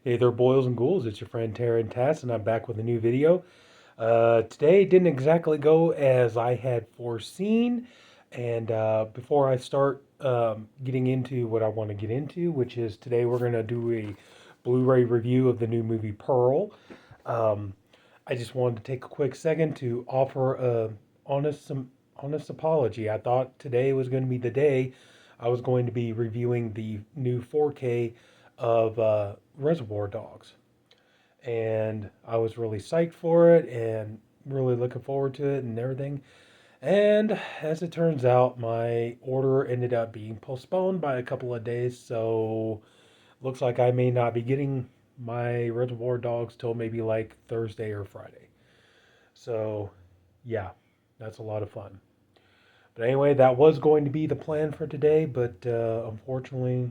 Hey there, boils and ghouls. It's your friend Tara and Tats, and I'm back with a new video. Today didn't exactly go as I had foreseen. And before I start getting into what I want to get into, which is today we're going to do a Blu-ray review of the new movie Pearl. Um, I just wanted to take a quick second to offer some honest apology. I thought today was going to be the day I was going to be reviewing the new 4K of Reservoir Dogs, and I was really psyched for it and really looking forward to it and everything. And as it turns out, my order ended up being postponed by a couple of days, so looks like I may not be getting my Reservoir Dogs till maybe like Thursday or Friday. So, yeah, that's a lot of fun. But anyway, that was going to be the plan for today, but unfortunately,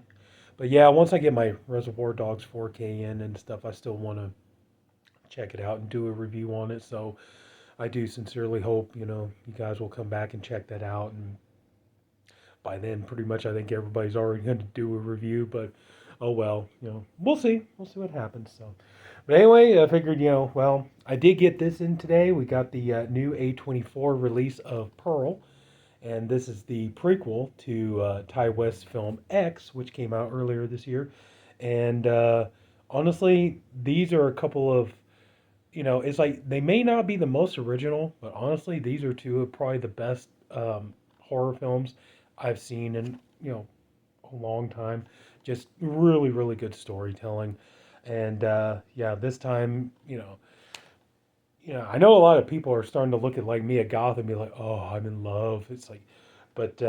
but yeah, once I get my Reservoir Dogs 4K in and stuff, I still want to check it out and do a review on it. So I do sincerely hope, you guys will come back and check that out. And by then, pretty much, I think everybody's already going to do a review, but oh well, we'll see. We'll see what happens. So, but anyway, I figured, well, I did get this in today. We got the new A24 release of Pearl, and this is the prequel to Ty West's film X, which came out earlier this year. And honestly, these are a couple of, it's like they may not be the most original, but honestly, these are two of probably the best horror films I've seen in a long time. Just really, really good storytelling, and yeah, this time, I know a lot of people are starting to look at like me at Goth and be like, "Oh, I'm in love." It's like, but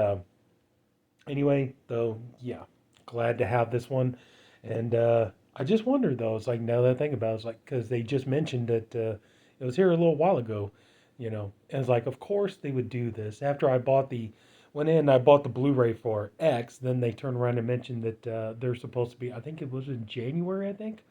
anyway, though, yeah, glad to have this one, and I just wondered though. It's like now that I think about it, it's like because they just mentioned that it was here a little while ago, and it's like, of course they would do this after I bought the went in. I bought the Blu-ray for X. Then they turned around and mentioned that they're supposed to be. I think it was in January. I think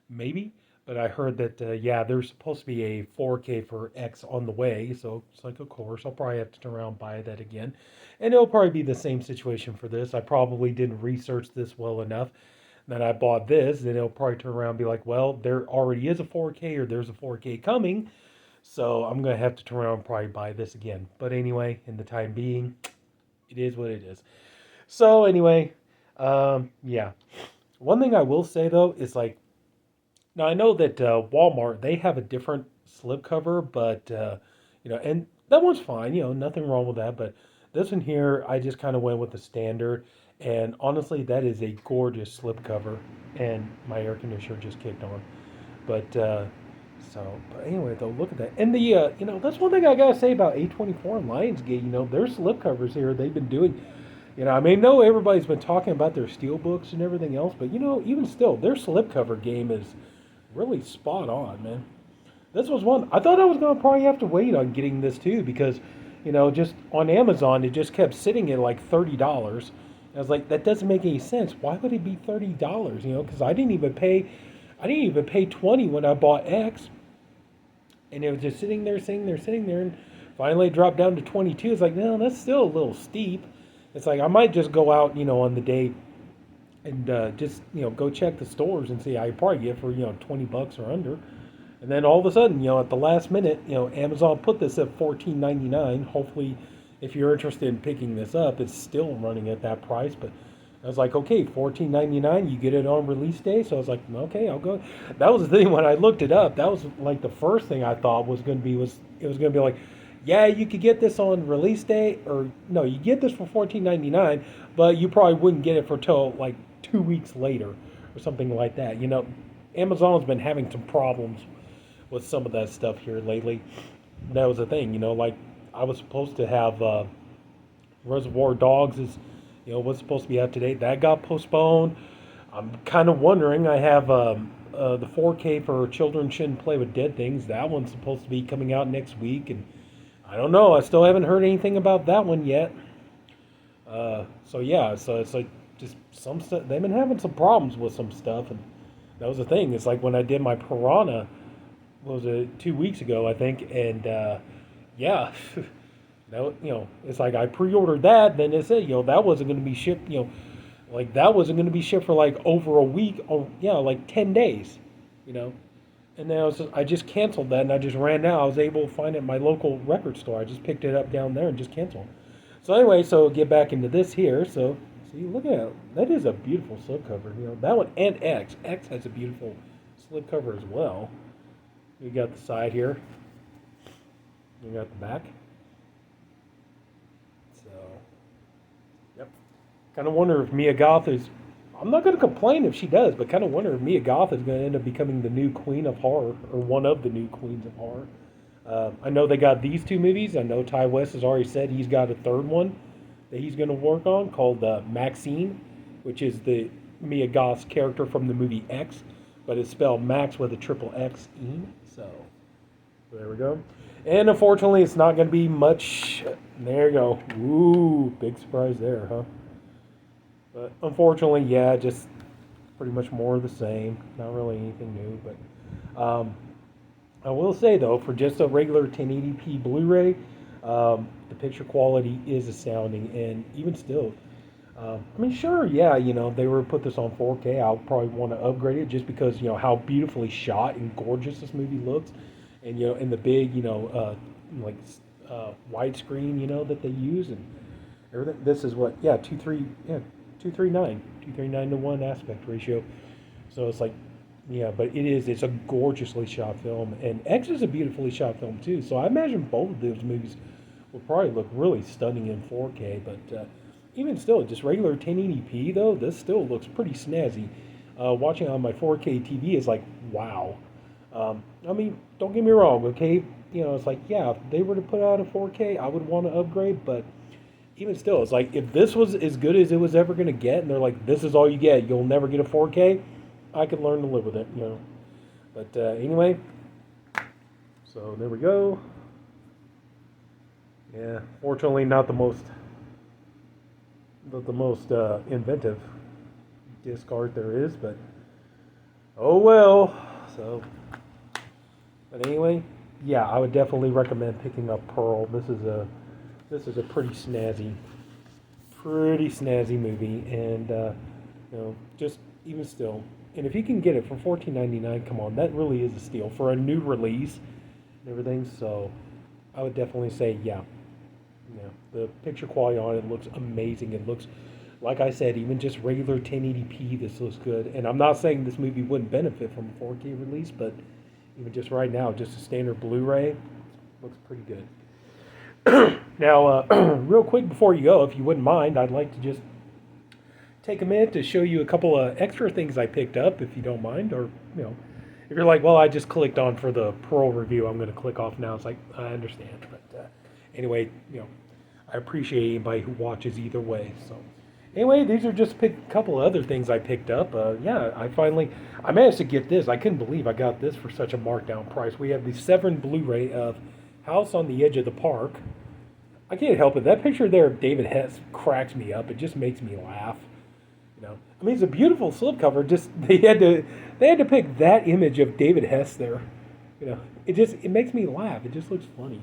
maybe. But I heard that, yeah, there's supposed to be a 4K for X on the way. So it's like, of course, I'll probably have to turn around and buy that again. And it'll probably be the same situation for this. I probably didn't research this well enough. Then I bought this, then it'll probably turn around and be like, well, there already is a 4K or there's a 4K coming. So I'm going to have to turn around and probably buy this again. But anyway, in the time being, it is what it is. So anyway, yeah. One thing I will say though is like, now I know that Walmart they have a different slipcover, but and that one's fine. Nothing wrong with that. But this one here, I just kind of went with the standard, and honestly, that is a gorgeous slipcover. And my air conditioner just kicked on. But but anyway, though, look at that. And the that's one thing I gotta say about A24 and Lionsgate. Their slipcovers here they've been doing. I mean, no, everybody's been talking about their steel books and everything else, but even still, their slipcover game is really spot on, man. This was one I thought I was gonna probably have to wait on getting this too because, just on Amazon it just kept sitting at like $30. I was like, that doesn't make any sense. Why would it be $30? Because I didn't even pay 20 when I bought X, and it was just sitting there, and finally it dropped down to 22. It's like, no, that's still a little steep. It's like I might just go out, on the day and just go check the stores and see. I probably get for $20 or under, and then all of a sudden at the last minute Amazon put this at $14.99. Hopefully, if you're interested in picking this up, it's still running at that price. But I was like, okay, $14.99, you get it on release day. So I was like, okay, I'll go. That was the thing when I looked it up. That was like the first thing I thought was going to be was it was going to be like, yeah, you could get this on release day, or no, you get this for $14.99, but you probably wouldn't get it for till like 2 weeks later or something like that. Amazon's been having some problems with some of that stuff here lately. That was the thing, like I was supposed to have Reservoir Dogs is, was supposed to be out today. That got postponed. I'm kind of wondering. I have the 4K for Children Shouldn't Play with Dead Things. That one's supposed to be coming out next week, and I don't know. I still haven't heard anything about that one yet. So yeah, so it's like just some stuff. They've been having some problems with some stuff, and that was the thing. It's like when I did my Piranha, what was it, 2 weeks ago, I think, and yeah, that it's like I pre-ordered that, then it said that wasn't going to be shipped, Like that wasn't going to be shipped for like over a week, or yeah, like 10 days, you know. And then I just canceled that, and I just ran out. I was able to find it at my local record store. I just picked it up down there and just canceled. So anyway, so get back into this here. So see, look at that. That is a beautiful slipcover. You know that one and X. X has a beautiful slipcover as well. You got the side here. You got the back. So, yep. Kind of wonder if Mia Goth is. I'm not going to complain if she does, but kind of wonder if Mia Goth is going to end up becoming the new queen of horror, or one of the new queens of horror. I know they got these two movies. I know Ty West has already said he's got a third one that he's going to work on called Maxine, which is the Mia Goth's character from the movie X, but it's spelled Max with a triple X E. So there we go. And unfortunately, it's not going to be much. There you go. Ooh, big surprise there, huh? But unfortunately, yeah, just pretty much more of the same. Not really anything new. But I will say, though, for just a regular 1080p Blu-ray, the picture quality is astounding. And even still, I mean, sure, yeah, you know, they were put this on 4K. I'll probably want to upgrade it just because, you know, how beautifully shot and gorgeous this movie looks. And, you know, and the big, you know, like widescreen, you know, that they use and everything. This is what, yeah, 239 to 1 aspect ratio. So it's like, yeah, but it's a gorgeously shot film. And X is a beautifully shot film, too. So I imagine both of those movies will probably look really stunning in 4K. But even still, just regular 1080p, though, this still looks pretty snazzy. Watching on my 4K TV is like, wow. I mean, don't get me wrong, okay? You know, it's like, yeah, if they were to put out a 4K, I would want to upgrade, but even still, it's like, if this was as good as it was ever going to get, and they're like, this is all you get, you'll never get a 4K, I could learn to live with it, you know. But anyway, so there we go. Yeah, fortunately, not the most inventive disc art there is, but oh well. So, but anyway, yeah, I would definitely recommend picking up Pearl. This is a pretty snazzy movie, and you know, just even still, and if you can get it for $14.99, come on, that really is a steal for a new release and everything. So, I would definitely say, yeah, the picture quality on it looks amazing. It looks, like I said, even just regular 1080p, this looks good. And I'm not saying this movie wouldn't benefit from a 4K release, but even just right now, just a standard Blu-ray looks pretty good. Now, real quick before you go, if you wouldn't mind, I'd like to just take a minute to show you a couple of extra things I picked up, if you don't mind. Or, you know, if you're like, well, I just clicked on for the Pearl review, I'm going to click off now. It's like, I understand. But anyway, you know, I appreciate anybody who watches either way. So anyway, these are just a couple of other things I picked up. Yeah, I managed to get this. I couldn't believe I got this for such a markdown price. We have the 7 Blu-ray of House on the Edge of the Park. I can't help it. That picture there of David Hess cracks me up. It just makes me laugh. You know, I mean, it's a beautiful slipcover. Just they had to pick that image of David Hess there. You know, it makes me laugh. It just looks funny.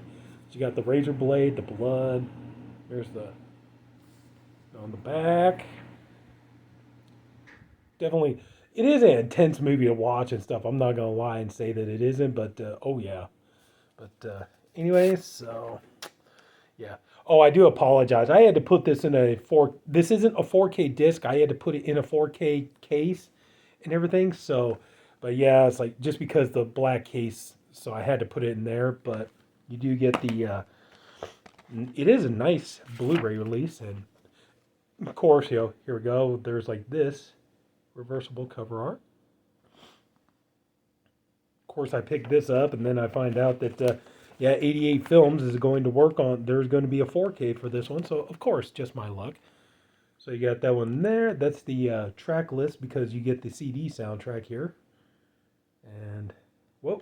So you got the razor blade, the blood. There's the on the back. Definitely, it is an intense movie to watch and stuff. I'm not gonna lie and say that it isn't, but oh yeah. But anyways, so yeah. Oh, I do apologize. I had to put this in a 4. This isn't a 4K disc. I had to put it in a 4K case and everything. So, but yeah, it's like just because the black case, so I had to put it in there. But you do get the. It is a nice Blu-ray release, and of course, you know, here we go. There's like this reversible cover art. Of course, I picked this up, and then I find out that yeah, 88 Films is going to work on. There's going to be a 4K for this one, so of course, just my luck. So you got that one there. That's the track list because you get the CD soundtrack here. And whoa,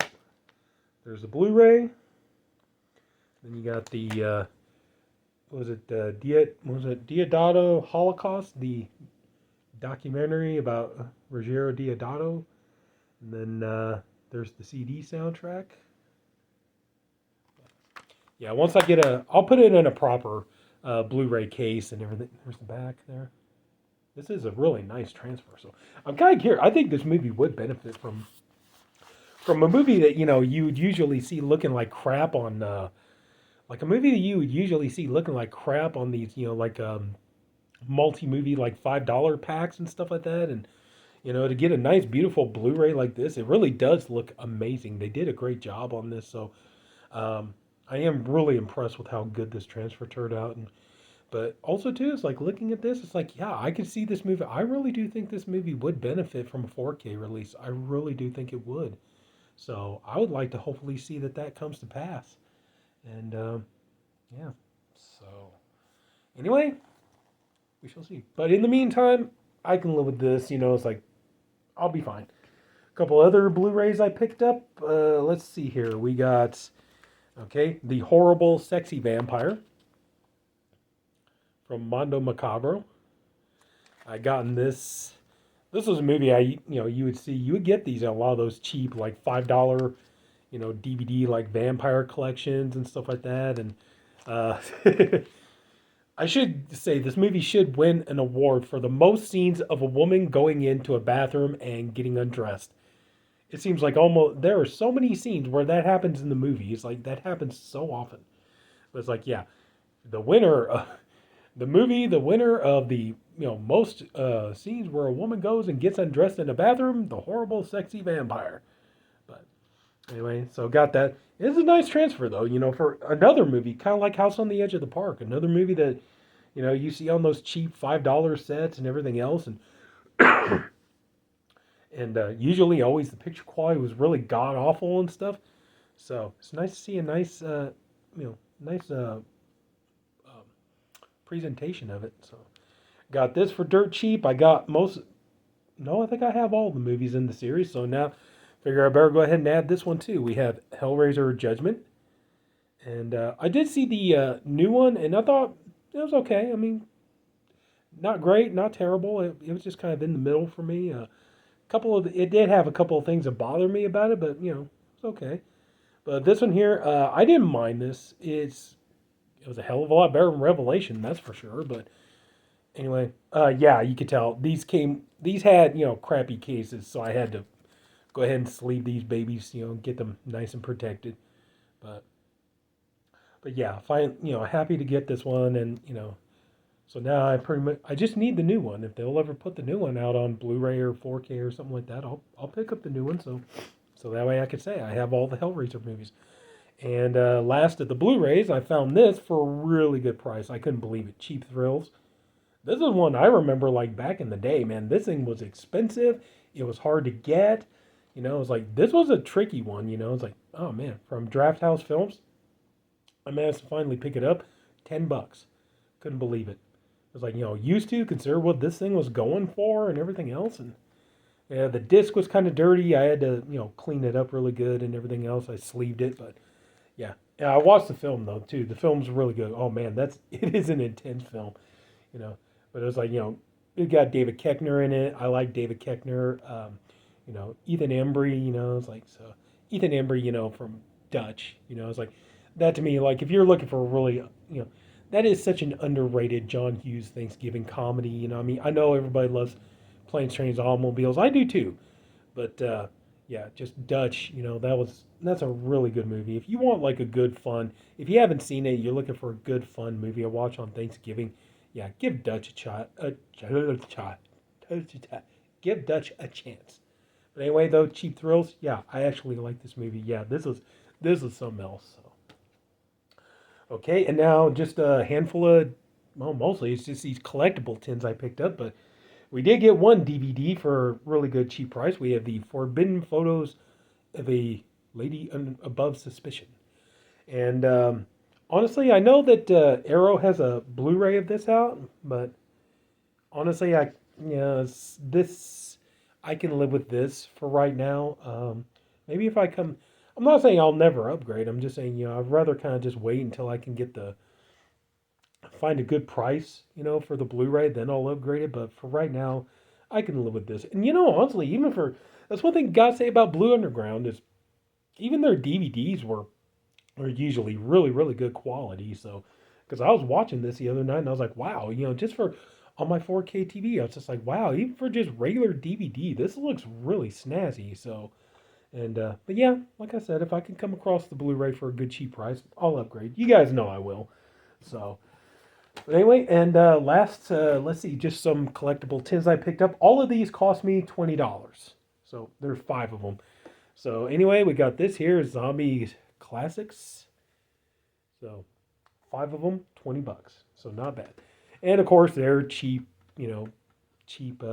there's the Blu-ray. Then you got the was it Diodato Holocaust, the documentary about Ruggiero Diodato, and then there's the CD soundtrack. Yeah, once I get I'll put it in a proper Blu-ray case and everything. There's the back there. This is a really nice transfer. So I'm kind of curious. I think this movie would benefit from a movie that you would usually see looking like crap on like a movie that you would usually see looking like crap on these like multi movie like $5 packs and stuff like that. And to get a nice beautiful Blu-ray like this, it really does look amazing. They did a great job on this. So um, I am really impressed with how good this transfer turned out. And but also too, it's like looking at this, it's like, yeah, I could see this movie. I really do think this movie would benefit from a 4K release. I really do think it would. So I would like to hopefully see that comes to pass. And yeah, so anyway, we shall see. But in the meantime, I can live with this. It's like I'll be fine. A couple other Blu-rays I picked up. Let's see here. We got the Horrible Sexy Vampire from Mondo Macabro. I gotten this. This was a movie you would see. You would get these at a lot of those cheap like $5 DVD like vampire collections and stuff like that. And uh, I should say this movie should win an award for the most scenes of a woman going into a bathroom and getting undressed. It seems like almost there are so many scenes where that happens in the movie. It's like that happens so often. But it's like, yeah, the winner, the winner of the most scenes where a woman goes and gets undressed in a bathroom, the Horrible Sexy Vampire. But anyway, so got that. It's a nice transfer though, for another movie, kind of like House on the Edge of the Park, another movie that you see on those cheap $5 sets and everything else, and usually always the picture quality was really god awful and stuff. So it's nice to see a nice, nice um, presentation of it. So got this for dirt cheap. I got most. No, I think I have all the movies in the series. So now, figure I better go ahead and add this one too. We have Hellraiser Judgment, and I did see the new one, and I thought it was okay. I mean, not great, not terrible. It was just kind of in the middle for me. It did have a couple of things that bother me about it, but it's okay. But this one here, I didn't mind this. It was a hell of a lot better than Revelation, that's for sure. But anyway, yeah, you could tell these had crappy cases, so I had to go ahead and sleeve these babies, get them nice and protected. But yeah, fine, happy to get this one, and so now I just need the new one. If they'll ever put the new one out on Blu-ray or 4K or something like that, I'll pick up the new one. So that way I could say I have all the Hellraiser movies. And last of the Blu-rays, I found this for a really good price. I couldn't believe it. Cheap Thrills. This is one I remember like back in the day, man. This thing was expensive. It was hard to get. It was like this was a tricky one. It's like, oh man, from Draft House Films, I managed to finally pick it up. $10. Couldn't believe it. It was like used to consider what this thing was going for and everything else, and yeah, the disc was kind of dirty. I had to clean it up really good and everything else. I sleeved it, but yeah. I watched the film though too. The film's really good. Oh man, it is an intense film, you know. But it was like it got David Koechner in it. I like David Koechner. Ethan Embry. It's like so Ethan Embry. From Dutch. It's like that to me. Like if you're looking for a really that is such an underrated John Hughes Thanksgiving comedy. I mean, I know everybody loves Planes, Trains, Automobiles. I do too. But yeah, just Dutch. That's a really good movie. If you want like a good fun, if you haven't seen it, you're looking for a good fun movie to watch on Thanksgiving. Yeah, give Dutch a shot. Give Dutch a chance. But anyway, though, Cheap Thrills. Yeah, I actually like this movie. Yeah, this is something else. So. Okay, and now just a handful of, well, mostly it's just these collectible tins I picked up, but we did get one DVD for a really good cheap price. We have the Forbidden Photos of a Lady Above Suspicion. And honestly, I know that Arrow has a Blu-ray of this out, but honestly, this I can live with this for right now. Maybe if I come, I'm not saying I'll never upgrade. I'm just saying I'd rather kind of just wait until I can find a good price, for the Blu-ray, then I'll upgrade it. But for right now, I can live with this. And honestly, that's one thing gotta say about Blue Underground is even their DVDs are usually really really good quality. So, because I was watching this the other night and I was like, wow, just for on my 4K TV. I was just like, wow, even for just regular DVD, this looks really snazzy. So, but yeah, like I said, if I can come across the Blu-ray for a good cheap price, I'll upgrade. You guys know I will. So, but anyway, and last, let's see, just some collectible tins I picked up. All of these cost me $20. So there's 5 of them. So anyway, we got this here, Zombie Classics. So 5 of them, $20. So not bad. And of course, they're cheap, you know, cheap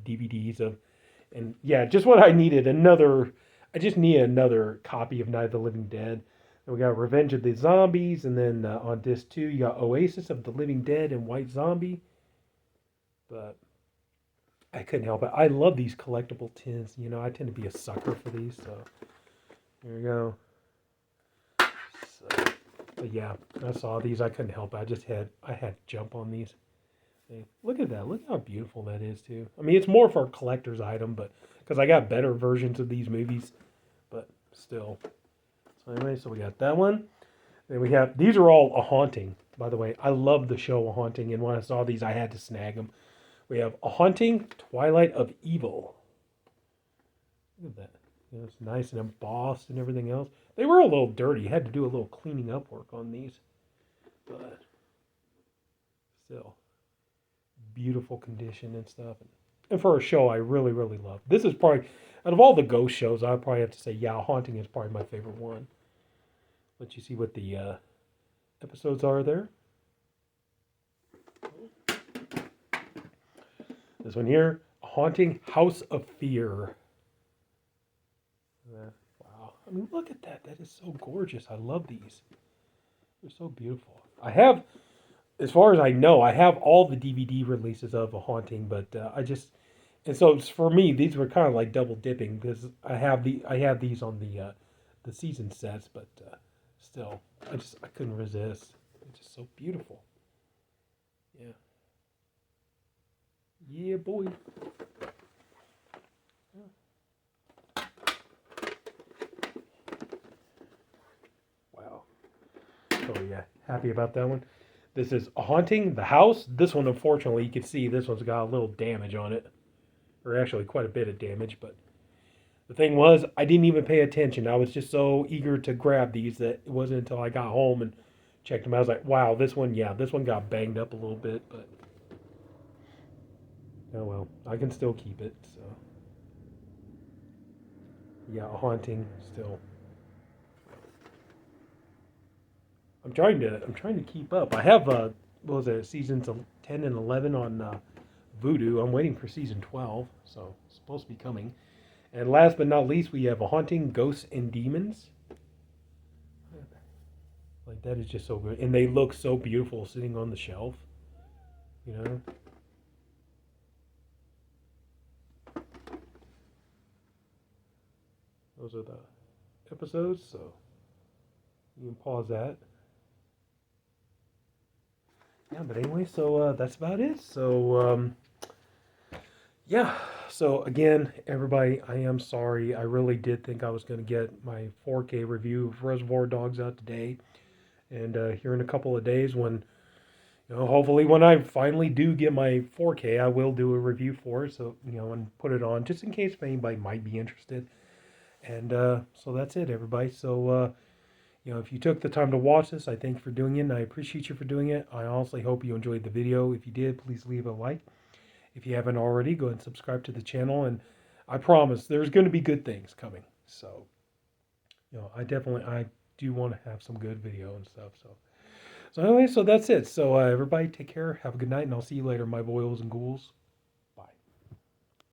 DVDs of, and yeah, just what I needed. I just need another copy of Night of the Living Dead. And we got Revenge of the Zombies, and then on disc 2, you got Oasis of the Living Dead and White Zombie. But I couldn't help it. I love these collectible tins. You know, I tend to be a sucker for these. So here we go. So, but yeah, I saw these. I couldn't help it. I had to jump on these. Hey, look at that. Look how beautiful that is too. I mean, it's more for a collector's item, but because I got better versions of these movies, but still. So anyway, so we got that one. Then we have, these are all A Haunting, by the way. I love the show A Haunting, and when I saw these, I had to snag them. We have A Haunting, Twilight of Evil. Look at that. You know, it's nice and embossed and everything else. They were a little dirty. Had to do a little cleaning up work on these. But still, beautiful condition and stuff. And for a show I really, really love. This is probably, out of all the ghost shows, I'd probably have to say, yeah, Haunting is probably my favorite one. Let you see what the episodes are there. This one here, Haunting House of Fear. Wow. I mean, look at that. That is so gorgeous. I love these. They're so beautiful. I have, as far as I know, I have all the DVD releases of A Haunting, but and so for me, these were kind of like double dipping because I have these on the season sets, but still, I couldn't resist. It's just so beautiful. Yeah. Yeah, boy. Wow. So yeah, happy about that one. This is A Haunting, the house. This one, unfortunately, you can see this one's got a little damage on it, or actually quite a bit of damage. But the thing was, I didn't even pay attention. I was just so eager to grab these that it wasn't until I got home and checked them. I was like, wow, this one, yeah, this one got banged up a little bit, but oh well, I can still keep it. So yeah, A Haunting still. I'm trying to keep up. I have what was it, seasons 10 and 11 on Voodoo. I'm waiting for season 12, so it's supposed to be coming. And last but not least, we have A Haunting, Ghosts and Demons. Like that is just so good, and they look so beautiful sitting on the shelf. You know. Those are the episodes, so you can pause that. Yeah, but anyway, so that's about it. So yeah, so again, everybody, I am sorry. I really did think I was going to get my 4K review of Reservoir Dogs out today, and here in a couple of days, when hopefully when I finally do get my 4K, I will do a review for it. So and put it on just in case if anybody might be interested. And so that's it, everybody. So if you took the time to watch this, I thank you for doing it, and I appreciate you for doing it. I honestly hope you enjoyed the video. If you did, please leave a like. If you haven't already, go ahead and subscribe to the channel, and I promise there's going to be good things coming. So, I do want to have some good video and stuff. So anyway, so that's it. So everybody take care, have a good night, and I'll see you later, my boils and ghouls.